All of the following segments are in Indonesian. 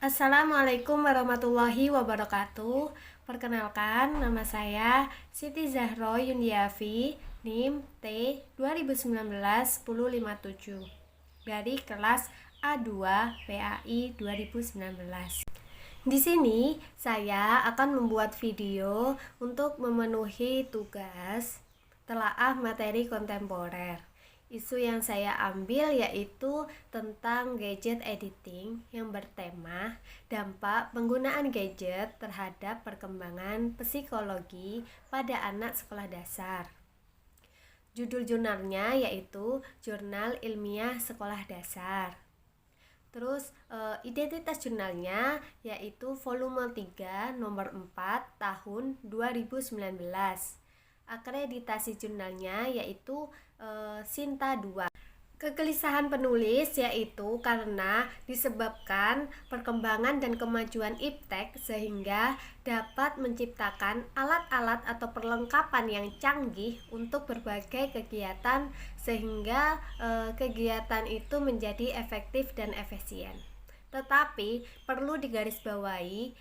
Assalamualaikum warahmatullahi wabarakatuh. Perkenalkan, nama saya Siti Zahro Yundiafi, NIM T 2019-1057 dari kelas A2 PAI 2019. Di sini saya akan membuat video untuk memenuhi tugas telaah materi kontemporer. Isu yang saya ambil yaitu tentang gadget editing yang bertema dampak penggunaan gadget terhadap perkembangan psikologi pada anak sekolah dasar. Judul jurnalnya yaitu Jurnal Ilmiah Sekolah Dasar. Terus identitas jurnalnya yaitu volume 3 nomor 4 tahun 2019. Akreditasi jurnalnya yaitu Sinta 2. Kegelisahan penulis yaitu karena disebabkan perkembangan dan kemajuan iptek sehingga dapat menciptakan alat-alat atau perlengkapan yang canggih untuk berbagai kegiatan sehingga kegiatan itu menjadi efektif dan efisien. Tetapi perlu digarisbawahi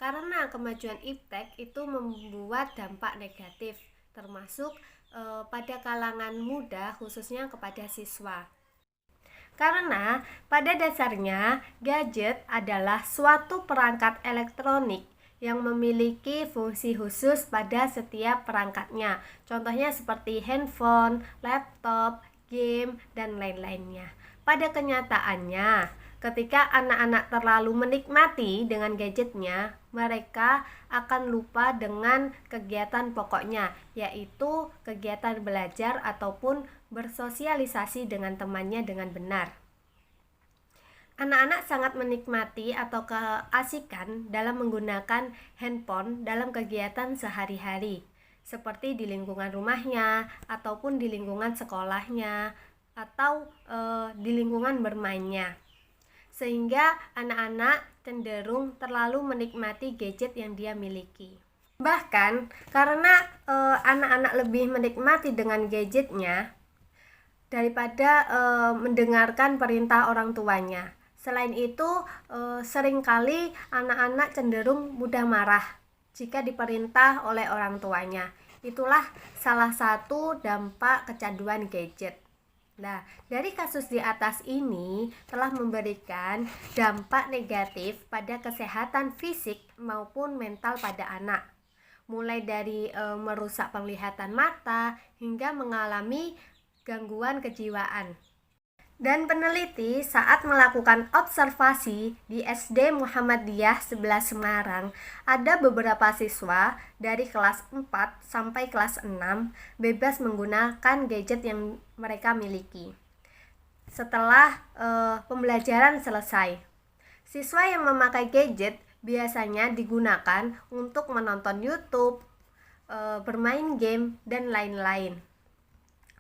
karena kemajuan iptek itu membuat dampak negatif termasuk pada kalangan muda khususnya kepada siswa. Karena pada dasarnya gadget adalah suatu perangkat elektronik yang memiliki fungsi khusus pada setiap perangkatnya. Contohnya seperti handphone, laptop, game, dan lain-lainnya. Pada kenyataannya, ketika anak-anak terlalu menikmati dengan gadgetnya, mereka akan lupa dengan kegiatan pokoknya, yaitu kegiatan belajar ataupun bersosialisasi dengan temannya dengan benar. Anak-anak sangat menikmati atau keasikan dalam menggunakan handphone dalam kegiatan sehari-hari, seperti di lingkungan rumahnya, ataupun di lingkungan sekolahnya, atau di lingkungan bermainnya. Sehingga anak-anak cenderung terlalu menikmati gadget yang dia miliki. Bahkan karena anak-anak lebih menikmati dengan gadgetnya daripada mendengarkan perintah orang tuanya. Selain itu, seringkali anak-anak cenderung mudah marah jika diperintah oleh orang tuanya. Itulah salah satu dampak kecanduan gadget. Nah, dari kasus di atas ini telah memberikan dampak negatif pada kesehatan fisik maupun mental pada anak. Mulai dari merusak penglihatan mata hingga mengalami gangguan kejiwaan. Dan peneliti saat melakukan observasi di SD Muhammadiyah 11 Semarang, ada beberapa siswa dari kelas 4 sampai kelas 6 bebas menggunakan gadget yang mereka miliki. Setelah pembelajaran selesai, siswa yang memakai gadget biasanya digunakan untuk menonton YouTube, bermain game, dan lain-lain.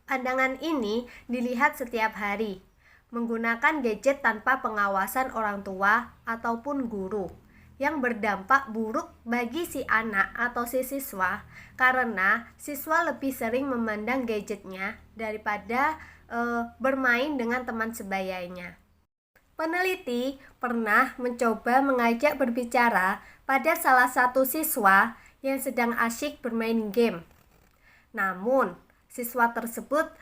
Pandangan ini dilihat setiap hari, menggunakan gadget tanpa pengawasan orang tua ataupun guru, yang berdampak buruk bagi si anak atau si siswa karena siswa lebih sering memandang gadgetnya daripada bermain dengan teman sebayanya. Peneliti pernah mencoba mengajak berbicara pada salah satu siswa yang sedang asyik bermain game. Namun, siswa tersebut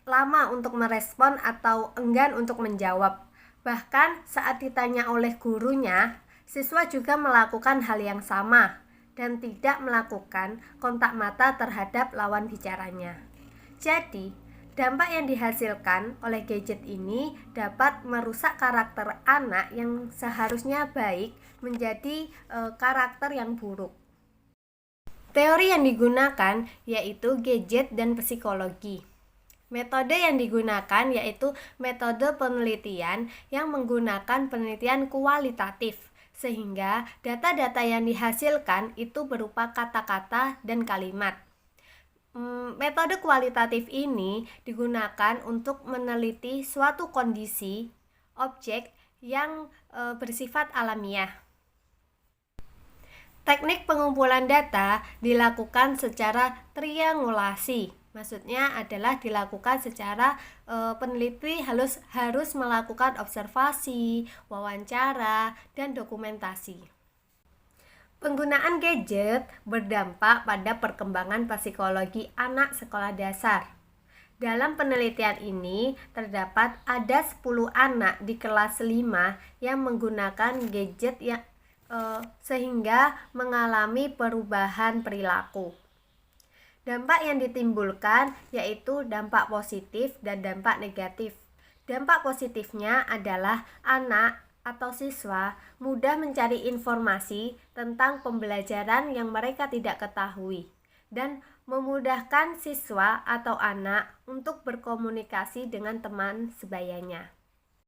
lama untuk merespon atau enggan untuk menjawab. Bahkan saat ditanya oleh gurunya, siswa juga melakukan hal yang sama dan tidak melakukan kontak mata terhadap lawan bicaranya. Jadi, dampak yang dihasilkan oleh gadget ini dapat merusak karakter anak yang seharusnya baik menjadi karakter yang buruk. Teori yang digunakan yaitu gadget dan psikologi. Metode yang digunakan yaitu metode penelitian yang menggunakan penelitian kualitatif, sehingga data-data yang dihasilkan itu berupa kata-kata dan kalimat. Metode kualitatif ini digunakan untuk meneliti suatu kondisi, objek yang bersifat alamiah. Teknik pengumpulan data dilakukan secara triangulasi, Maksudnya adalah dilakukan secara peneliti harus melakukan observasi, wawancara, dan dokumentasi. Penggunaan gadget berdampak pada perkembangan psikologi anak sekolah dasar. Dalam penelitian ini, terdapat ada 10 anak di kelas 5 yang menggunakan gadget sehingga mengalami perubahan perilaku. Dampak yang ditimbulkan yaitu dampak positif dan dampak negatif. Dampak positifnya adalah anak atau siswa mudah mencari informasi tentang pembelajaran yang mereka tidak ketahui dan memudahkan siswa atau anak untuk berkomunikasi dengan teman sebayanya.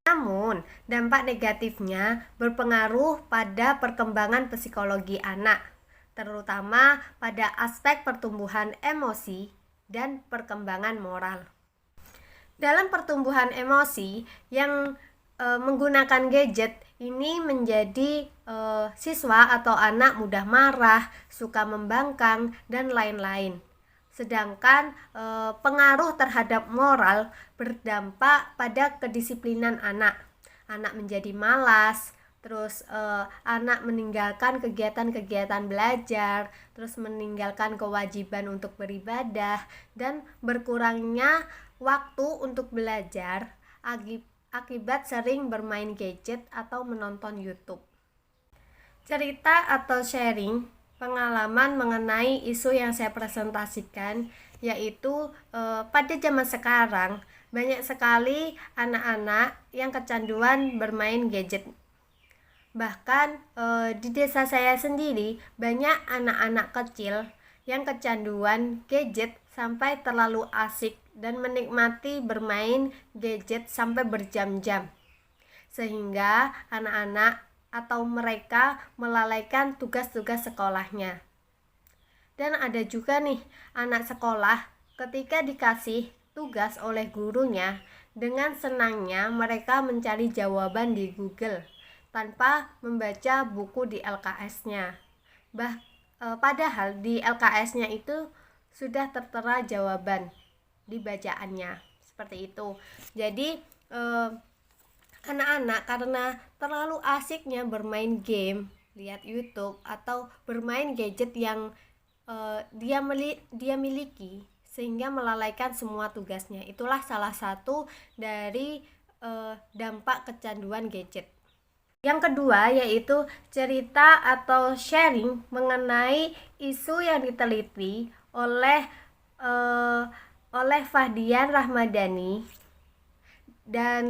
Namun, dampak negatifnya berpengaruh pada perkembangan psikologi anak, terutama pada aspek pertumbuhan emosi dan perkembangan moral. Dalam pertumbuhan emosi yang menggunakan gadget ini menjadi siswa atau anak mudah marah, suka membangkang, dan lain-lain. Sedangkan pengaruh terhadap moral berdampak pada kedisiplinan anak. Anak menjadi malas, terus anak meninggalkan kegiatan-kegiatan belajar, terus meninggalkan kewajiban untuk beribadah, dan berkurangnya waktu untuk belajar akibat sering bermain gadget atau menonton YouTube. Cerita atau sharing pengalaman mengenai isu yang saya presentasikan yaitu pada zaman sekarang banyak sekali anak-anak yang kecanduan bermain gadget. Bahkan di desa saya sendiri banyak anak-anak kecil yang kecanduan gadget sampai terlalu asik dan menikmati bermain gadget sampai berjam-jam, sehingga anak-anak atau mereka melalaikan tugas-tugas sekolahnya. Dan ada juga nih anak sekolah ketika dikasih tugas oleh gurunya, dengan senangnya mereka mencari jawaban di Google tanpa membaca buku di LKS-nya. Padahal di LKS-nya itu sudah tertera jawaban di bacaannya, seperti itu. Jadi anak-anak karena terlalu asiknya bermain game, lihat YouTube atau bermain gadget yang dia miliki, sehingga melalaikan semua tugasnya. Itulah salah satu dari dampak kecanduan gadget. Yang kedua yaitu cerita atau sharing mengenai isu yang diteliti oleh Fahdian Rahmadani dan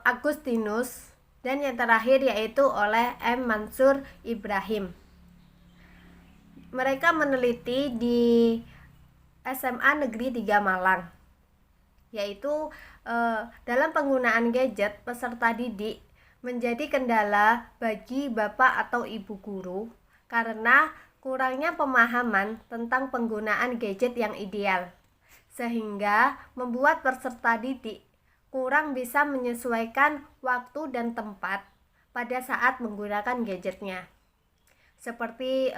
Agustinus, dan yang terakhir yaitu oleh M. Mansur Ibrahim. Mereka meneliti di SMA Negeri 3 Malang, yaitu dalam penggunaan gadget peserta didik menjadi kendala bagi bapak atau ibu guru karena kurangnya pemahaman tentang penggunaan gadget yang ideal, sehingga membuat peserta didik kurang bisa menyesuaikan waktu dan tempat pada saat menggunakan gadgetnya. Seperti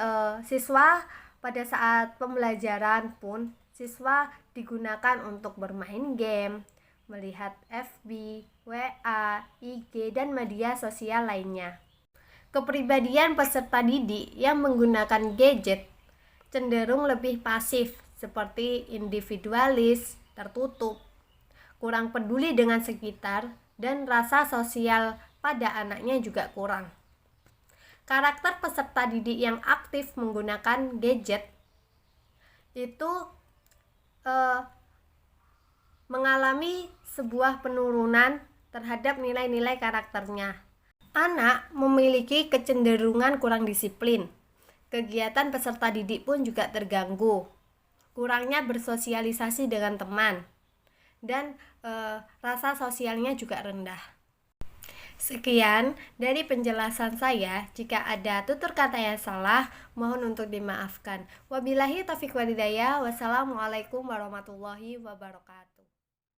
siswa pada saat pembelajaran pun siswa digunakan untuk bermain game, melihat FB, WA, IG, dan media sosial lainnya. Kepribadian peserta didik yang menggunakan gadget cenderung lebih pasif, seperti individualis, tertutup, kurang peduli dengan sekitar, dan rasa sosial pada anaknya juga kurang. Karakter peserta didik yang aktif menggunakan gadget itu mengalami sebuah penurunan terhadap nilai-nilai karakternya. Anak memiliki kecenderungan kurang disiplin. Kegiatan peserta didik pun juga terganggu. Kurangnya bersosialisasi dengan teman. Dan rasa sosialnya juga rendah. Sekian dari penjelasan saya. Jika ada tutur kata yang salah, mohon untuk dimaafkan. Wabillahi taufiq wal hidayah. Wassalamualaikum warahmatullahi wabarakatuh.